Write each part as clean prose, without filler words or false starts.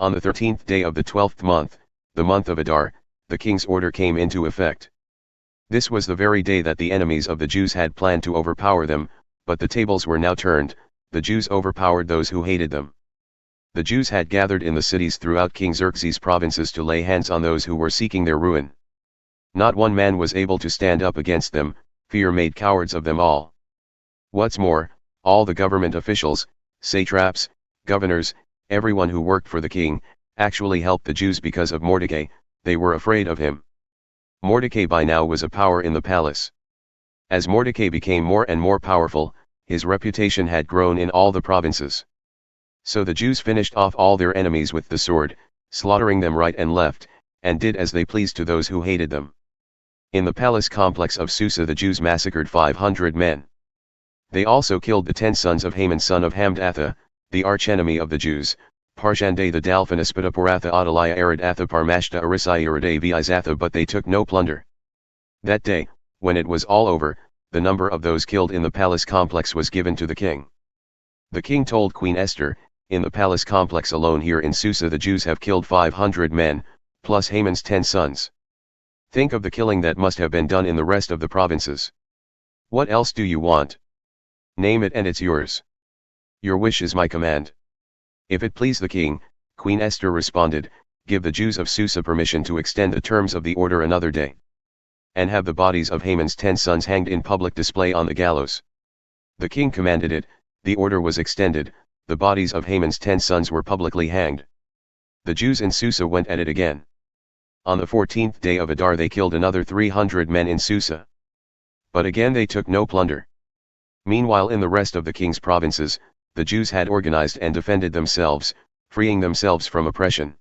On the 13th day of the 12th month, the month of Adar, the king's order came into effect. This was the very day that the enemies of the Jews had planned to overpower them, but the tables were now turned, the Jews overpowered those who hated them. The Jews had gathered in the cities throughout King Xerxes' provinces to lay hands on those who were seeking their ruin. Not one man was able to stand up against them, fear made cowards of them all. What's more, all the government officials, satraps, governors, everyone who worked for the king, actually helped the Jews because of Mordecai. They were afraid of him. Mordecai by now was a power in the palace. As Mordecai became more and more powerful, his reputation had grown in all the provinces. So the Jews finished off all their enemies with the sword, slaughtering them right and left, and did as they pleased to those who hated them. In the palace complex of Susa the Jews massacred 500 men. They also killed the 10 sons of Haman son of Hammedatha, the archenemy of the Jews, Parshandatha Dalphon Aspatha Poratha Adalia Aridatha Parmashta Arisai Aridai Vaizatha, but they took no plunder. That day, when it was all over, the number of those killed in the palace complex was given to the king. The king told Queen Esther, in the palace complex alone here in Susa the Jews have killed 500 men, plus Haman's 10 sons. Think of the killing that must have been done in the rest of the provinces. What else do you want? Name it and it's yours. Your wish is my command. If it please the king, Queen Esther responded, give the Jews of Susa permission to extend the terms of the order another day. And have the bodies of Haman's 10 sons hanged in public display on the gallows. The king commanded it, the order was extended, the bodies of Haman's 10 sons were publicly hanged. The Jews in Susa went at it again. On the 14th day of Adar they killed another 300 men in Susa. But again they took no plunder. Meanwhile in the rest of the king's provinces, the Jews had organized and defended themselves, freeing themselves from oppression.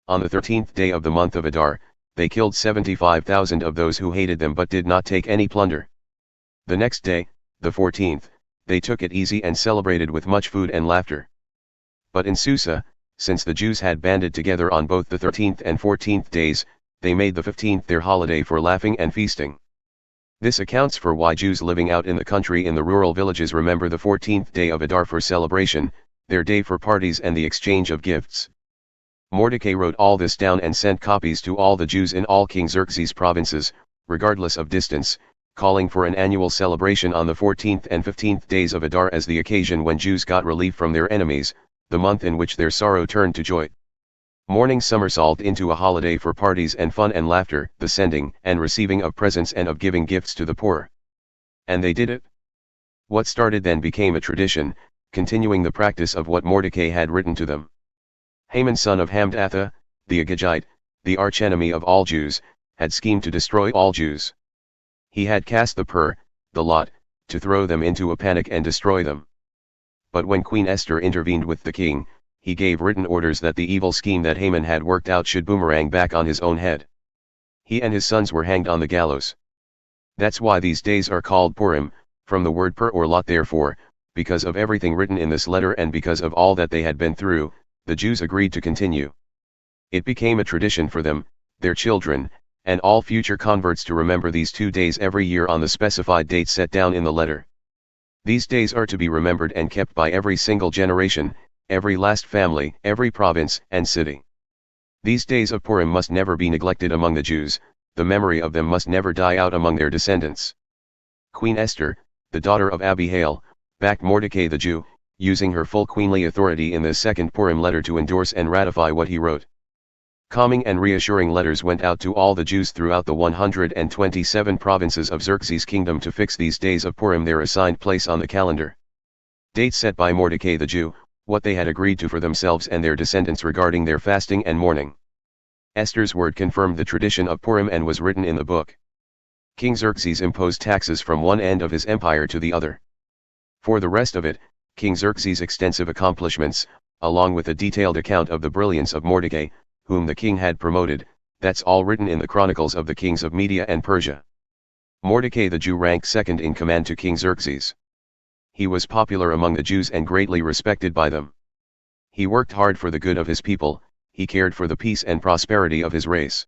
On the 13th day of the month of Adar, they killed 75,000 of those who hated them but did not take any plunder. The next day, the 14th, they took it easy and celebrated with much food and laughter. But in Susa, since the Jews had banded together on both the 13th and 14th days, they made the 15th their holiday for laughing and feasting. This accounts for why Jews living out in the country in the rural villages remember the 14th day of Adar for celebration, their day for parties and the exchange of gifts. Mordecai wrote all this down and sent copies to all the Jews in all King Xerxes' provinces, regardless of distance, calling for an annual celebration on the 14th and 15th days of Adar as the occasion when Jews got relief from their enemies, the month in which their sorrow turned to joy. Mourning somersaulted into a holiday for parties and fun and laughter, the sending and receiving of presents and of giving gifts to the poor. And they did it. What started then became a tradition, continuing the practice of what Mordecai had written to them. Haman son of Hammedatha, the Agagite, the archenemy of all Jews, had schemed to destroy all Jews. He had cast the lot, to throw them into a panic and destroy them. But when Queen Esther intervened with the king, he gave written orders that the evil scheme that Haman had worked out should boomerang back on his own head. He and his sons were hanged on the gallows. That's why these days are called Purim, from the word or lot therefore, because of everything written in this letter and because of all that they had been through, the Jews agreed to continue. It became a tradition for them, their children, and all future converts to remember these 2 days every year on the specified date set down in the letter. These days are to be remembered and kept by every single generation, every last family, every province and city. These days of Purim must never be neglected among the Jews, the memory of them must never die out among their descendants. Queen Esther, the daughter of Abihail, backed Mordecai the Jew, using her full queenly authority in the second Purim letter to endorse and ratify what he wrote. Calming and reassuring letters went out to all the Jews throughout the 127 provinces of Xerxes' kingdom to fix these days of Purim their assigned place on the calendar. Dates set by Mordecai the Jew, what they had agreed to for themselves and their descendants regarding their fasting and mourning. Esther's word confirmed the tradition of Purim and was written in the book. King Xerxes imposed taxes from one end of his empire to the other. For the rest of it, King Xerxes' extensive accomplishments, along with a detailed account of the brilliance of Mordecai, whom the king had promoted, that's all written in the chronicles of the kings of Media and Persia. Mordecai the Jew ranked second in command to King Xerxes. He was popular among the Jews and greatly respected by them. He worked hard for the good of his people, he cared for the peace and prosperity of his race.